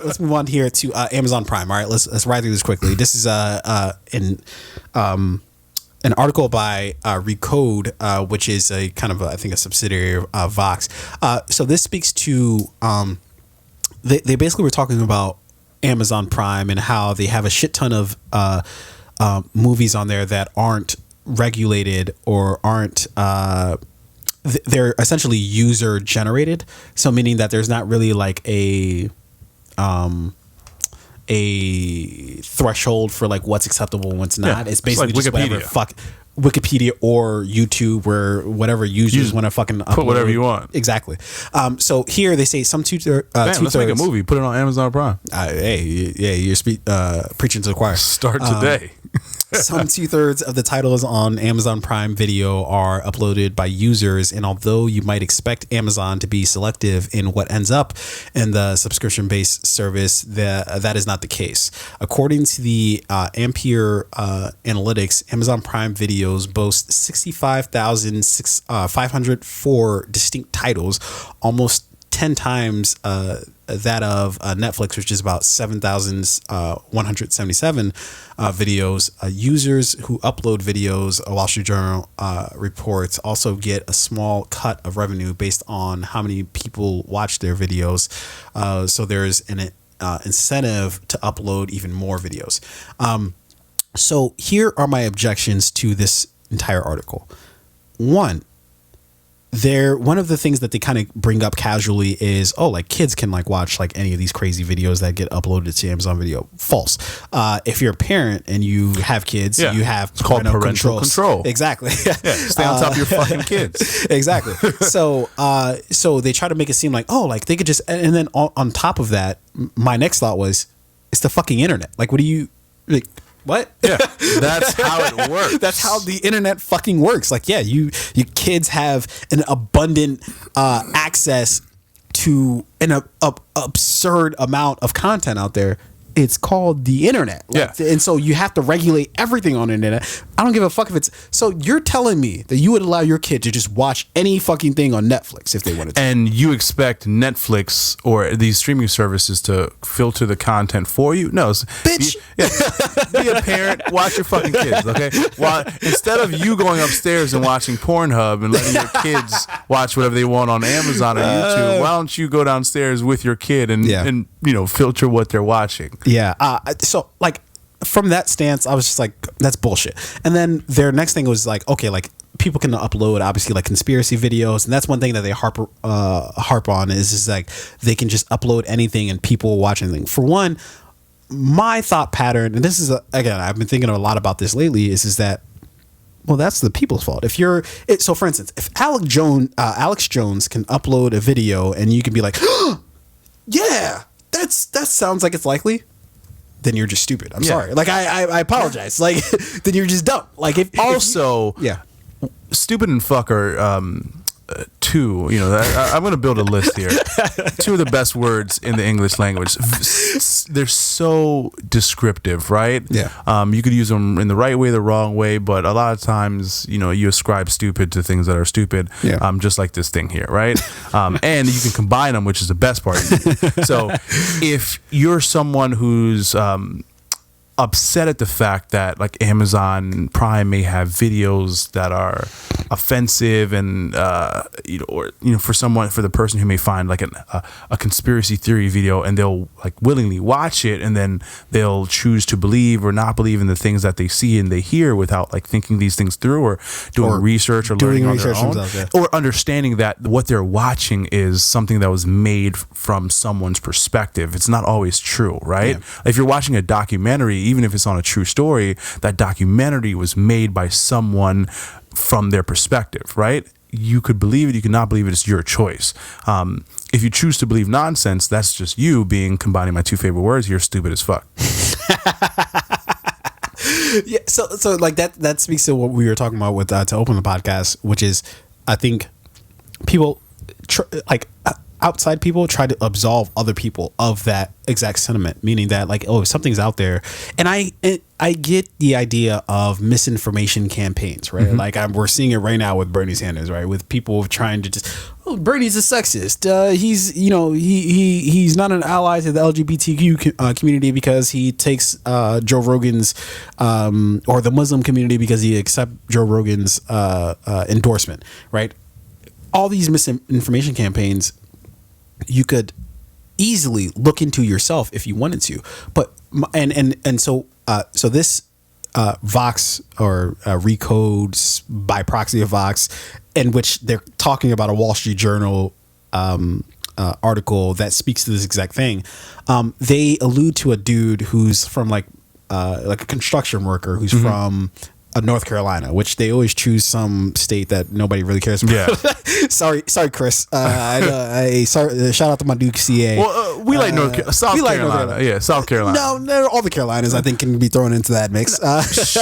let's move on here to Amazon Prime. All right, let's ride through this quickly. This is an article by Recode, which is a kind of I think a subsidiary of Vox. So this speaks to they basically were talking about Amazon Prime and how they have a shit ton of movies on there that aren't regulated or aren't they're essentially user generated. So meaning that there's not really like a threshold for like what's acceptable and what's not. It's basically like just whatever Wikipedia or YouTube, where whatever users want to fucking upload. Put whatever you want. Exactly. So here they say some two-thirds. Let's make a movie. Put it on Amazon Prime. Hey, you're preaching to the choir. Start today. Some 2/3 of the titles on Amazon Prime Video are uploaded by users, and although you might expect Amazon to be selective in what ends up in the subscription-based service, that is not the case. According to the Ampere Analytics, Amazon Prime Videos boast 65,504 distinct titles, almost 10 times that of Netflix, which is about 7,177 videos. Users who upload videos, a Wall Street Journal reports, also get a small cut of revenue based on how many people watch their videos. So there's an incentive to upload even more videos. So here are my objections to this entire article. One of the things that they kind of bring up casually is, like kids can like watch like any of these crazy videos that get uploaded to Amazon Video. False. If you're a parent and you have kids, you have it's called parental control. Exactly. Stay on top of your fucking kids. Exactly. So they try to make it seem like, like they could just, and then on top of that, my next thought was, it's the fucking internet. Like, what do you like? What? Yeah, that's how it works. That's how the internet fucking works. Like, yeah, you kids have an abundant access to an absurd amount of content out there. It's called the internet. And so you have to regulate everything on the internet. I don't give a fuck if it's... So you're telling me that you would allow your kid to just watch any fucking thing on Netflix if they wanted to. And you expect Netflix or these streaming services to filter the content for you? No. Bitch. Be a parent. Watch your fucking kids, okay? Instead of you going upstairs and watching Pornhub and letting your kids watch whatever they want on Amazon or YouTube, why don't you go downstairs with your kid and filter what they're watching? Yeah. So like from that stance, I was just like, that's bullshit. And then their next thing was like, okay, like people can upload obviously like conspiracy videos, and that's one thing that they harp on is like they can just upload anything and people will watch anything. For one, my thought pattern, and this is again, I've been thinking a lot about this lately, is that, well, that's the people's fault. So for instance, if Alex Jones can upload a video and you can be like, yeah, that sounds like it's likely, then you're just stupid. I'm sorry. Like I apologize. Like then you're just dumb. Like if stupid and fuck are two. I'm going to build a list here. Two of the best words in the English language. They're so descriptive, right? Yeah. You could use them in the right way, the wrong way, but a lot of times, you ascribe stupid to things that are stupid. Yeah. Just like this thing here, right? And you can combine them, which is the best part. So if you're someone who's upset at the fact that like Amazon Prime may have videos that are offensive and for the person who may find like a conspiracy theory video and they'll like willingly watch it and then they'll choose to believe or not believe in the things that they see and they hear without like thinking these things through or doing research or learning on their own, or understanding that what they're watching is something that was made from someone's perspective. It's not always true, right? Yeah. If you're watching a documentary, even if it's on a true story, that documentary was made by someone from their perspective, right? You could believe it, you could not believe it, it's your choice. If you choose to believe nonsense, that's just you combining my two favorite words, you're stupid as fuck. Yeah, so like that speaks to what we were talking about with to open the podcast, which is I think people outside people try to absolve other people of that exact sentiment, meaning that like, oh, if something's out there, and I get the idea of misinformation campaigns, right? Like we're seeing it right now with Bernie Sanders, right? With people trying to just, oh, Bernie's a sexist. He's, you know, he's not an ally to the LGBTQ community because he takes Joe Rogan's or the Muslim community because he accepts Joe Rogan's endorsement, right? All these misinformation campaigns, you could easily look into yourself if you wanted to, but so this Vox or Recodes by proxy of Vox, in which they're talking about a Wall Street Journal article that speaks to this exact thing. They allude to a dude who's from like a construction worker who's from North Carolina, which they always choose some state that nobody really cares about. Yeah. sorry, Chris. Sorry, shout out to my Duke CA. Well, we like South Carolina. Yeah, South Carolina. No, all the Carolinas I think can be thrown into that mix.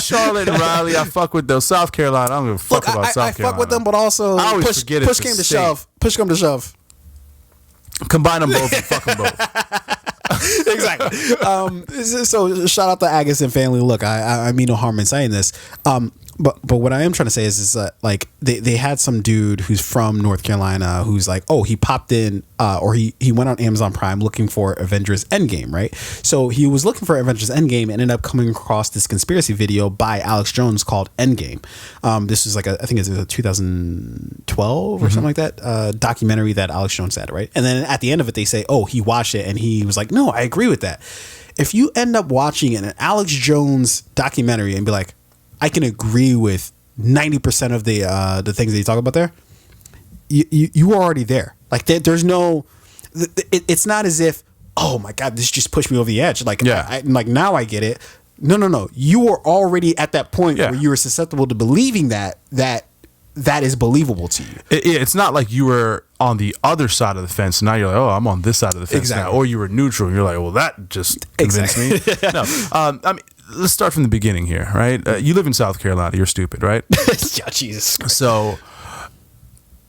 Charlotte and Raleigh, I fuck with those. South Carolina, I don't give a fuck about South Carolina. I fuck with them, but also push came to shove. Push come to shove. Combine them both and fuck them both. Exactly. So shout out to Agassiz family. Look, I mean no harm in saying this. But what I am trying to say is that like they had some dude who's from North Carolina who's like, oh, he popped in or he went on Amazon Prime looking for Avengers Endgame, right? So he was looking for Avengers Endgame and ended up coming across this conspiracy video by Alex Jones called Endgame. This is like I think it's a 2012 or something like that documentary that Alex Jones had, right? And then at the end of it, they say, oh, he watched it and he was like, no, I agree with that. If you end up watching an Alex Jones documentary and be like, I can agree with 90% of the things that you talk about there. You were already there. Like there's no. It's not as if, oh my God, this just pushed me over the edge. Like like now I get it. No. You were already at that point where you were susceptible to believing that is believable to you. It's not like you were on the other side of the fence. Now you're like, oh, I'm on this side of the fence now. Or you were neutral. And you're like, well, that just convinced me. No, I mean. Let's start from the beginning here, right? You live in South Carolina. You're stupid, right? Yeah, Jesus Christ. So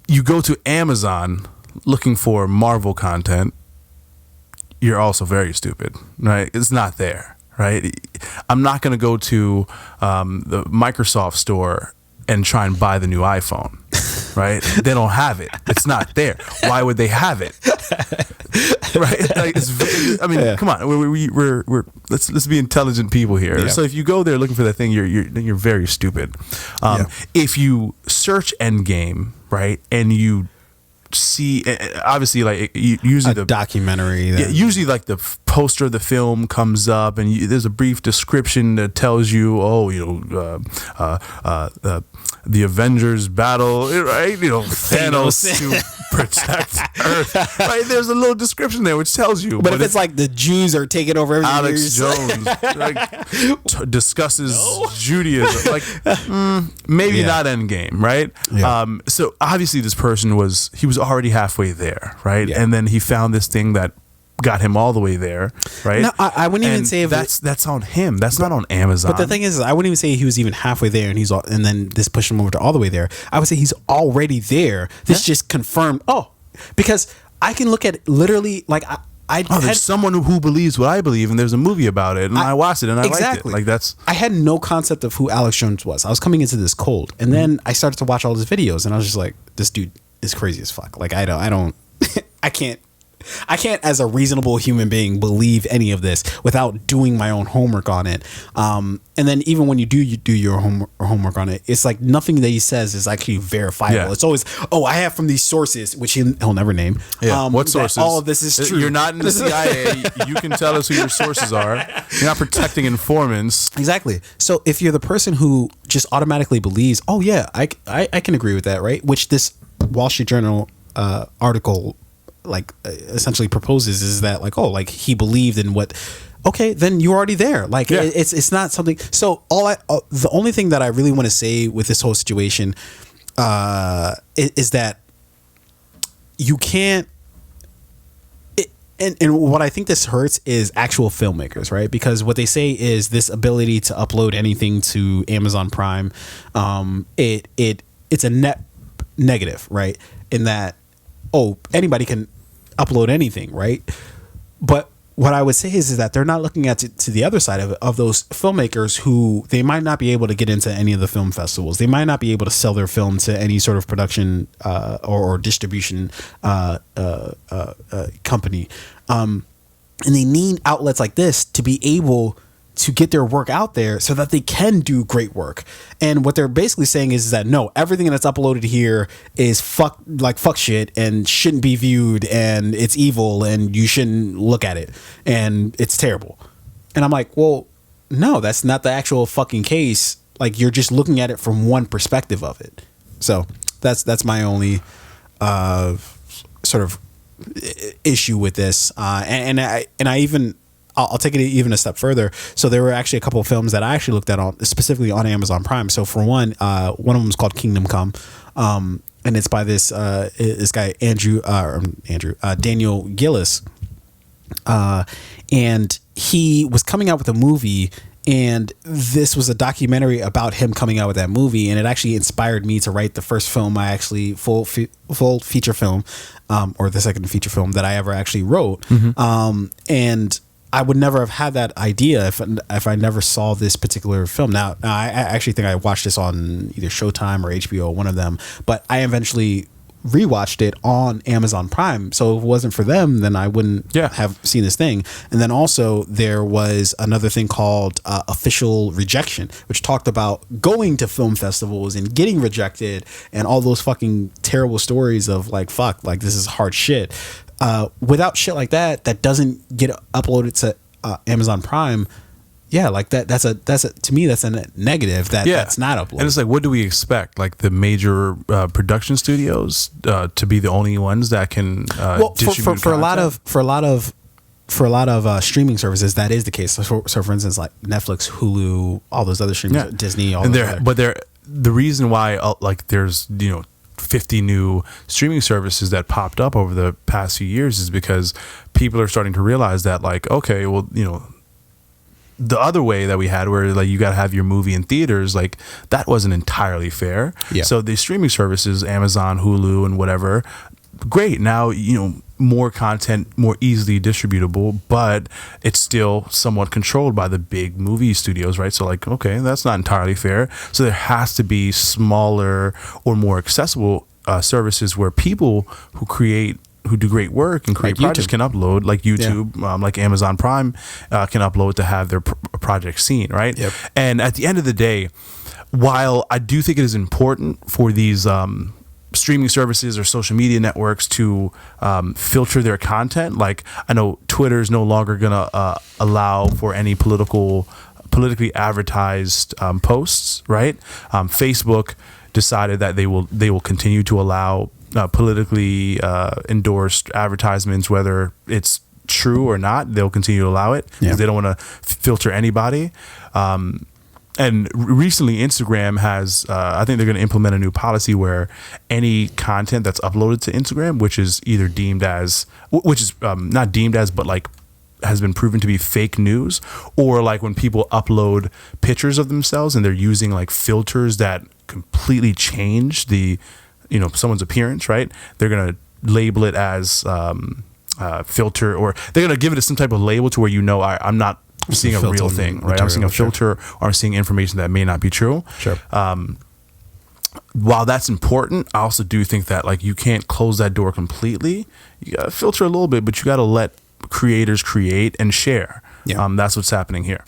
you go to Amazon looking for Marvel content. You're also very stupid, right? It's not there, right? I'm not going to go to the Microsoft store and try and buy the new iPhone, right? They don't have it. It's not there. Why would they have it? Right? Like I mean, come on. We're let's be intelligent people here. Yeah. So if you go there looking for that thing, you're very stupid. If you search Endgame, right, and you see, obviously, like usually the documentary. Usually, like the poster of the film comes up, and there's a brief description that tells you, oh, the Avengers battle, right? You know, Thanos to protect Earth. Right? There's a little description there which tells you. But if it's like the Jews are taking over everything, Alex Jones discusses Judaism, like maybe not Endgame, right? Yeah. So obviously this person was already halfway there, right? Yeah. And then he found this thing that got him all the way there, right? No, I wouldn't even say that's on him. That's not on Amazon. But the thing is, I wouldn't even say he was even halfway there, and then this pushed him over to all the way there. I would say he's already there. This just confirmed. Oh, because I can look at literally like there's someone who believes what I believe, and there's a movie about it, and I watched it, and I liked it. Like I had no concept of who Alex Jones was. I was coming into this cold, and then I started to watch all his videos, and I was just like, this dude is crazy as fuck. Like I don't, I can't, as a reasonable human being, believe any of this without doing my own homework on it. And then even when you do your homework on it, it's like nothing that he says is actually verifiable. Yeah. It's always, oh, I have from these sources, which he'll never name. Yeah. What sources? All of this is true. You're not in the CIA. You can tell us who your sources are. You're not protecting informants. Exactly. So if you're the person who just automatically believes, oh yeah, I can agree with that, right? Which this Wall Street Journal article like essentially proposes is that like, oh, like he believed in what, okay, then you're already there. Like it's not something. So the only thing that I really want to say with this whole situation is that you can't. And what I think this hurts is actual filmmakers, right? Because what they say is this ability to upload anything to Amazon Prime, it's a net negative, right? In that, oh, anybody can upload anything, right? But what I would say is that they're not looking at to the other side of it, of those filmmakers who they might not be able to get into any of the film festivals. They might not be able to sell their film to any sort of production or distribution company. And they need outlets like this to be able to get their work out there so that they can do great work. And what they're basically saying is that no, everything that's uploaded here is fuck shit and shouldn't be viewed, and it's evil and you shouldn't look at it and it's terrible. And I'm like, well, no, that's not the actual fucking case. Like, you're just looking at it from one perspective of it. So that's my only sort of issue with this. And I even I'll take it even a step further. So there were actually a couple of films that I actually looked at specifically on Amazon Prime. So for one of them is called Kingdom Come, and it's by this guy Daniel Gillis, and he was coming out with a movie. And this was a documentary about him coming out with that movie, and it actually inspired me to write the first film I actually full feature film, or the second feature film that I ever actually wrote. And I would never have had that idea if I never saw this particular film. Now I actually think I watched this on either Showtime or HBO, one of them, but I eventually rewatched it on Amazon Prime. So if it wasn't for them, then I wouldn't have seen this thing. And then also there was another thing called Official Rejection, which talked about going to film festivals and getting rejected and all those fucking terrible stories of like, fuck, like this is hard shit. Without shit like that doesn't get uploaded to Amazon Prime. Yeah, like that's a to me that's a negative that's not uploaded. And it's like, what do we expect? Like the major production studios to be the only ones that can distribute for a lot of streaming services, that is the case. So for instance, like Netflix, Hulu, all those other streaming, Disney, all those. But the reason why like there's 50 new streaming services that popped up over the past few years is because people are starting to realize that, like, okay, well, the other way that we had where like you got to have your movie in theaters, like that wasn't entirely fair. Yeah. So the streaming services, Amazon, Hulu, and whatever, great. Now, more content, more easily distributable, but it's still somewhat controlled by the big movie studios, right? So like, okay, that's not entirely fair. So there has to be smaller or more accessible services where people who do great work and create projects can upload, like YouTube, like Amazon Prime can upload to have their project seen, right? Yep. And at the end of the day, while I do think it is important for these streaming services or social media networks to filter their content, like I know Twitter is no longer going to allow for any politically advertised posts, right? Facebook decided that they will continue to allow politically endorsed advertisements, whether it's true or not. They'll continue to allow it because they don't want to filter anybody. And recently Instagram has I think they're going to implement a new policy where any content that's uploaded to Instagram, which is either not deemed as but like has been proven to be fake news, or like when people upload pictures of themselves and they're using like filters that completely change the someone's appearance, right? They're going to label it as filter, or they're going to give it some type of label to where I'm not seeing a real thing, right? I'm seeing a filter, or I'm seeing information that may not be true. Sure. While that's important, I also do think that like you can't close that door completely. You got to filter a little bit, but you got to let creators create and share. Yeah. That's what's happening here.